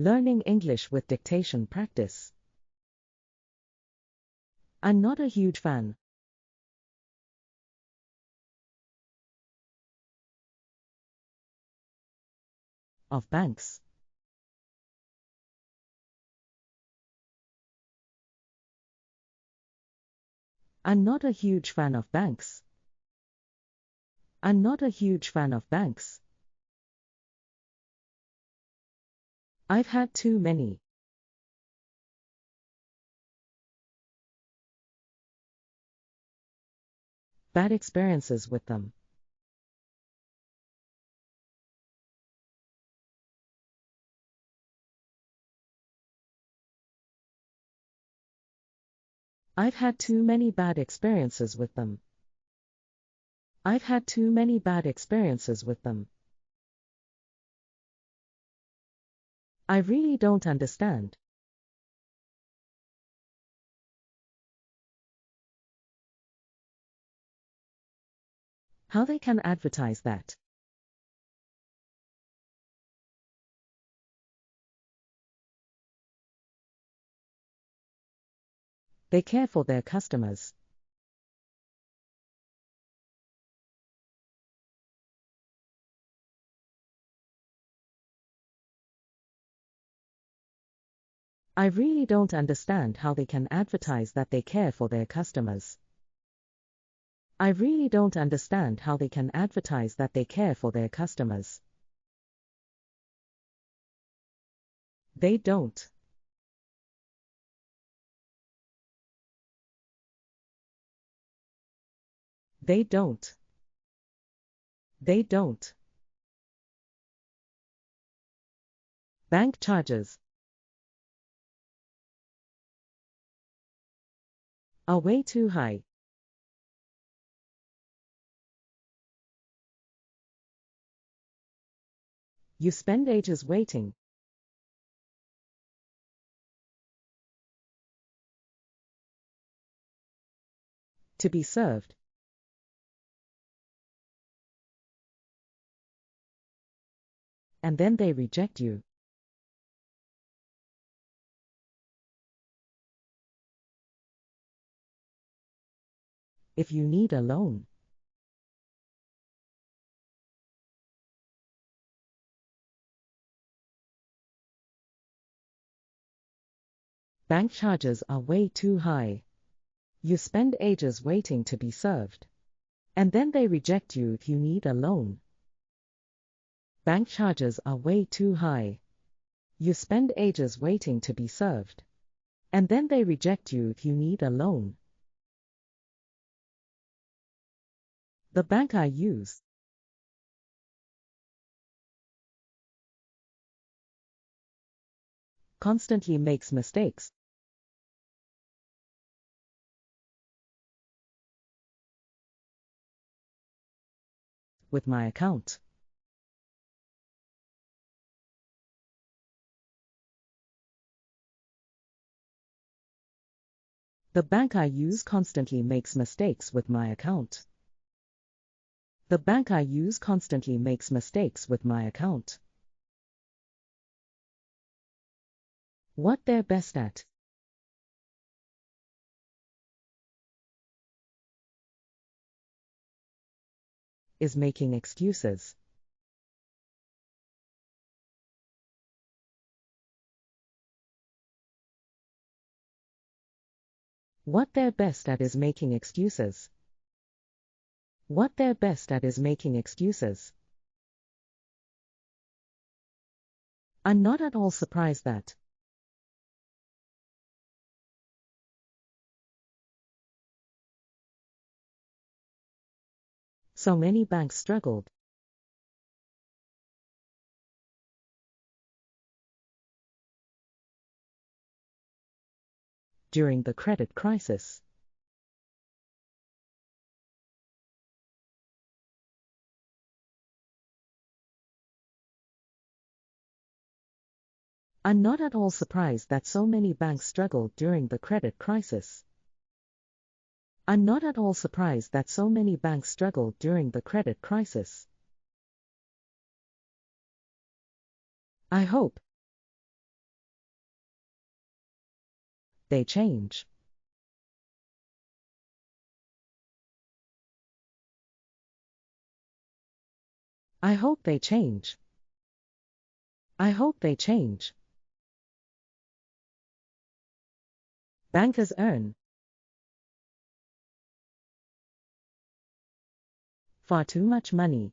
Learning English with dictation practice. I'm not a huge fan of banks. I'm not a huge fan of banks. I'm not a huge fan of banks. I've had too many bad experiences with them. I've had too many bad experiences with them. I've had too many bad experiences with them. I really don't understand how they can advertise that. They care for their customers. I really don't understand how they can advertise that they care for their customers. I really don't understand how they can advertise that they care for their customers. They don't. They don't. They don't. Bank charges are way too high. You spend ages waiting to be served. And then they reject you. If you need a loan, bank charges are way too high. You spend ages waiting to be served. And then they reject you if you need a loan. Bank charges are way too high. You spend ages waiting to be served. And then they reject you if you need a loan. The bank I use constantly makes mistakes with my account. The bank I use constantly makes mistakes with my account. The bank I use constantly makes mistakes with my account. What they're best at is making excuses. What they're best at is making excuses. What they're best at is making excuses. I'm not at all surprised that so many banks struggled during the credit crisis. I'm not at all surprised that so many banks struggled during the credit crisis. I'm not at all surprised that so many banks struggled during the credit crisis. I hope they change. I hope they change. I hope they change. Bankers earn far too much money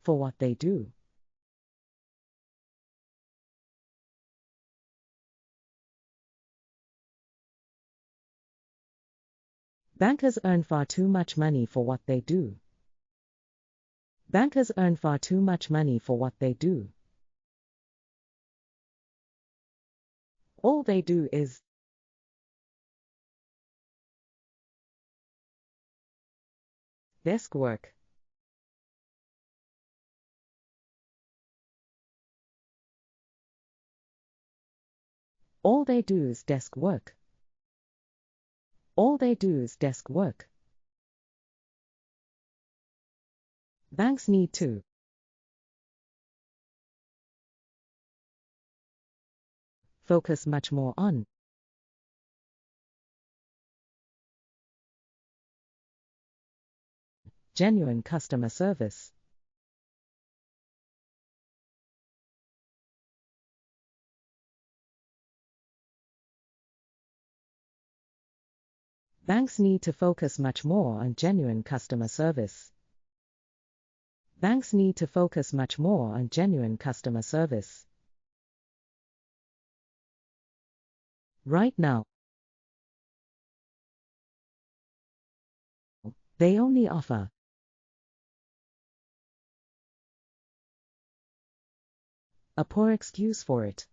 for what they do. Bankers earn far too much money for what they do. Bankers earn far too much money for what they do. All they do is desk work. All they do is desk work. All they do is desk work. Banks need to focus much more on genuine customer service. Banks need to focus much more on genuine customer service. Banks need to focus much more on genuine customer service. Right now, they only offer a poor excuse for it.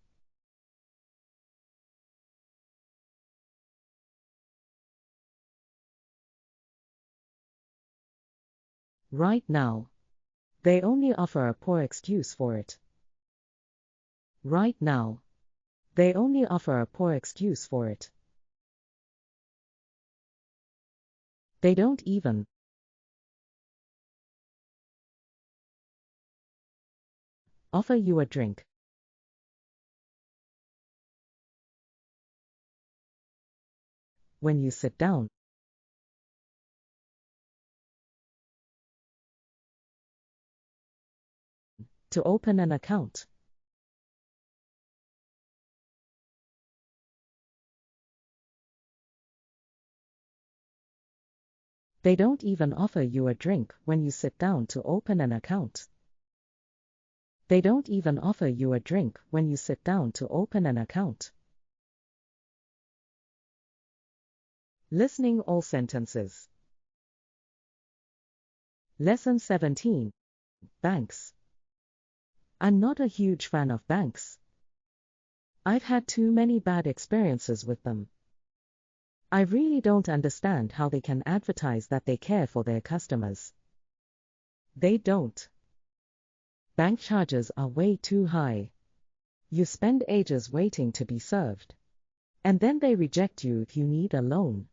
Right now, they only offer a poor excuse for it. Right now, they only offer a poor excuse for it. They don't even offer you a drink when you sit down to open an account. They don't even offer you a drink when you sit down to open an account. They don't even offer you a drink when you sit down to open an account. Listening all sentences. Lesson 17. Banks. I'm not a huge fan of banks. I've had too many bad experiences with them. I really don't understand how they can advertise that they care for their customers. They don't. Bank charges are way too high. You spend ages waiting to be served. And then they reject you if you need a loan.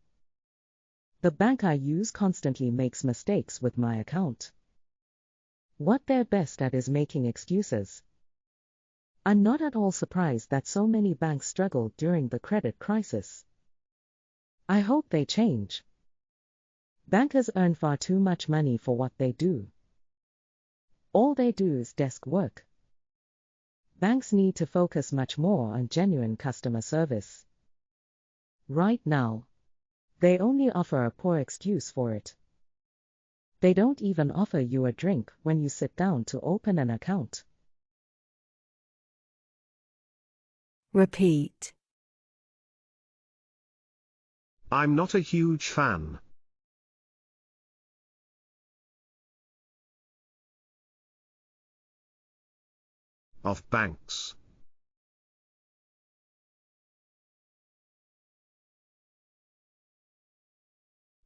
The bank I use constantly makes mistakes with my account. What they're best at is making excuses. I'm not at all surprised that so many banks struggled during the credit crisis. I hope they change. Bankers earn far too much money for what they do. All they do is desk work. Banks need to focus much more on genuine customer service. Right now, they only offer a poor excuse for it. They don't even offer you a drink when you sit down to open an account. Repeat. I'm not a huge fan of banks.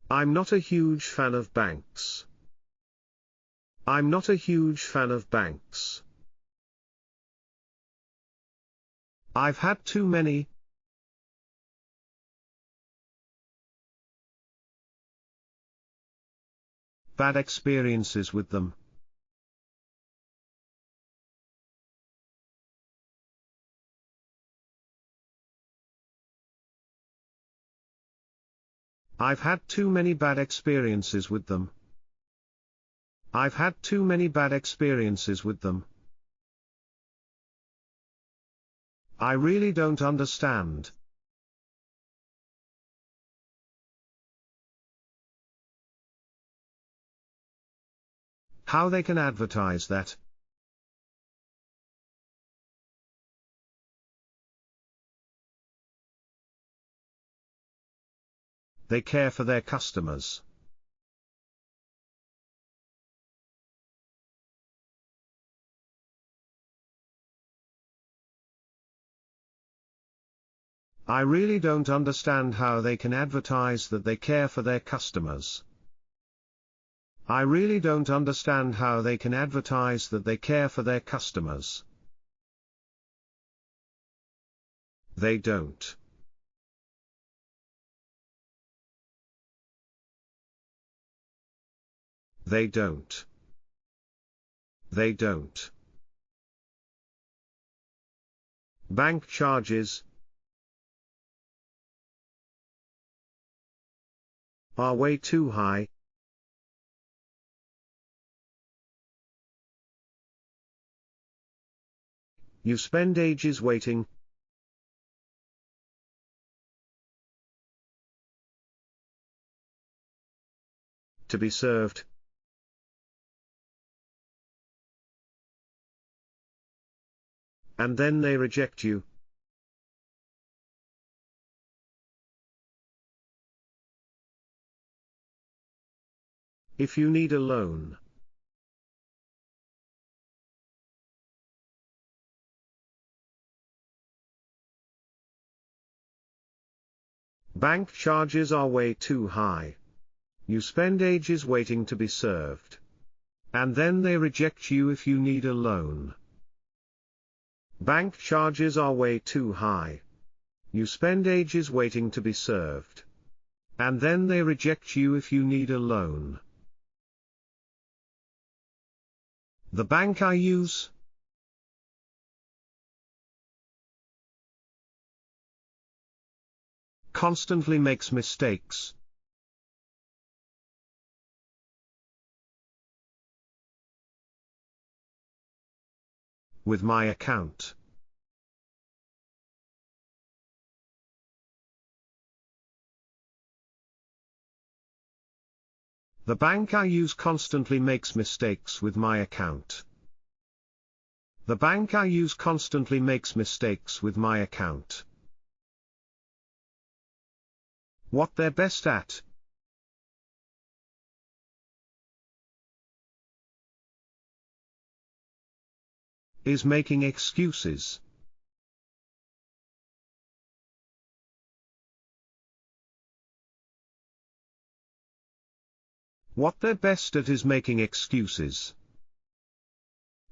I'm not a huge fan of banks. I'm not a huge fan of banks. I've had too many bad experiences with them. I've had too many bad experiences with them. I've had too many bad experiences with them. I really don't understand. How they can advertise that. They care for their customers. I really don't understand how they can advertise that they care for their customers. I really don't understand how they can advertise that they care for their customers. They don't. They don't. They don't. Bank charges are way too high. You spend ages waiting to be served. And then they reject you. If you need a loan. Bank charges are way too high. You spend ages waiting to be served. And then they reject you if you need a loan. Bank charges are way too high. You spend ages waiting to be served. And then they reject you if you need a loan. The bank I use constantly makes mistakes. With my account. The bank I use constantly makes mistakes with my account. The bank I use constantly makes mistakes with my account. What they're best at. Is making excuses. What they're best at is making excuses.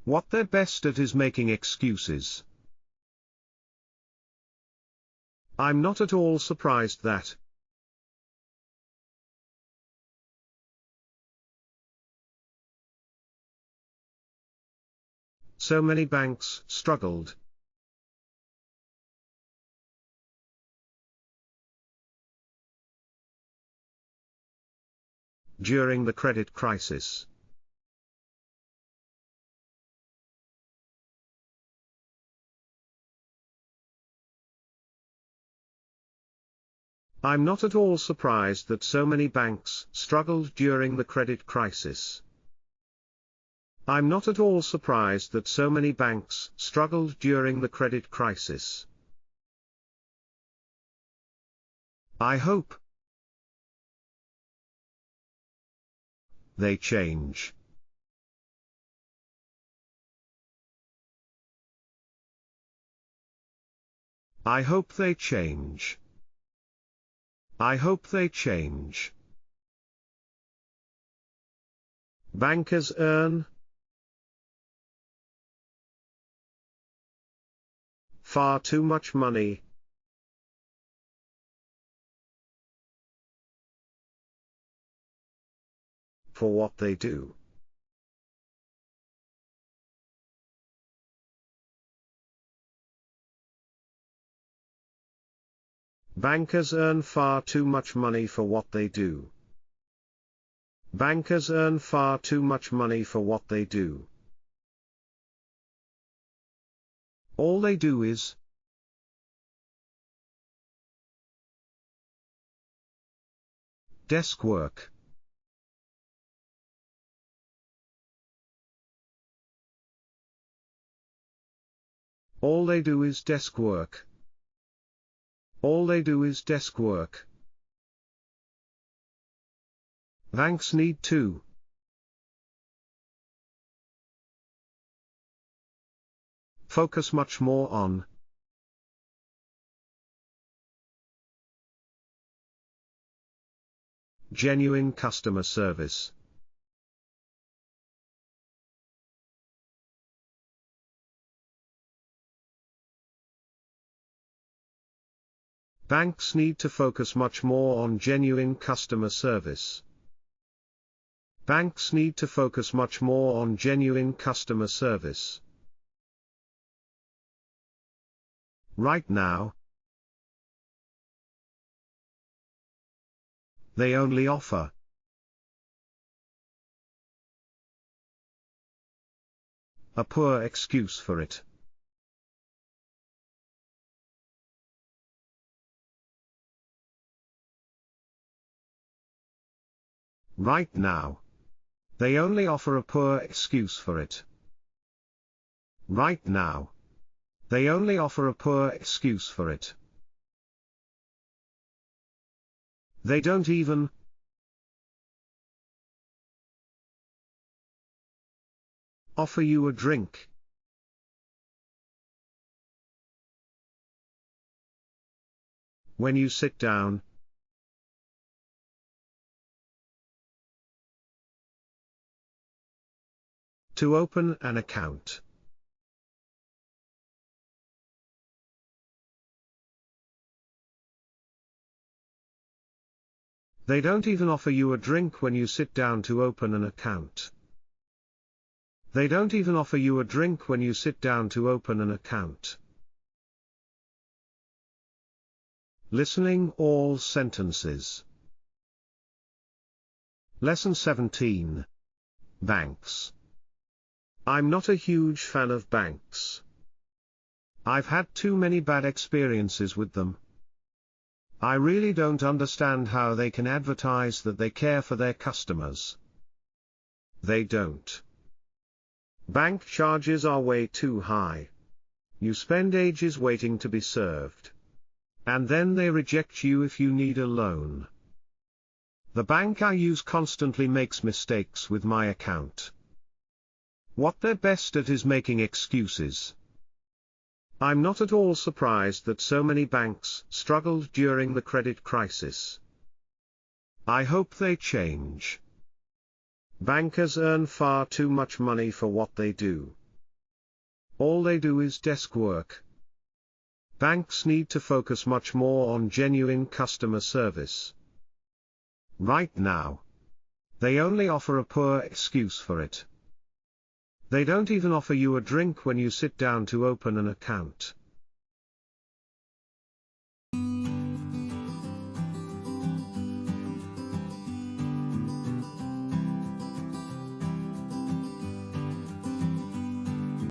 What they're best at is making excuses. I'm not at all surprised that. So many banks struggled. During the credit crisis. I'm not at all surprised that so many banks struggled during the credit crisis. I'm not at all surprised that so many banks struggled during the credit crisis. I hope they change. I hope they change. I hope they change. Bankers earn far too much money. For what they do. Bankers earn far too much money for what they do. Bankers earn far too much money for what they do. All they do is. Desk work. All they do is desk work. All they do is desk work. Banks need to. Focus much more on. Genuine customer service. Banks need to focus much more on genuine customer service. Banks need to focus much more on genuine customer service. Right now. They only offer. A poor excuse for it. Right now. They only offer a poor excuse for it. Right now. They only offer a poor excuse for it. They don't even. Offer you a drink. When you sit down. To open an account. They don't even offer you a drink when you sit down to open an account. They don't even offer you a drink when you sit down to open an account. Listening all sentences. Lesson 17. Banks. I'm not a huge fan of banks. I've had too many bad experiences with them. I really don't understand how they can advertise that they care for their customers. They don't. Bank charges are way too high. You spend ages waiting to be served. And then they reject you if you need a loan. The bank I use constantly makes mistakes with my account. What they're best at is making excuses. I'm not at all surprised that so many banks struggled during the credit crisis. I hope they change. Bankers earn far too much money for what they do. All they do is desk work. Banks need to focus much more on genuine customer service. Right now. They only offer a poor excuse for it. They don't even offer you a drink when you sit down to open an account.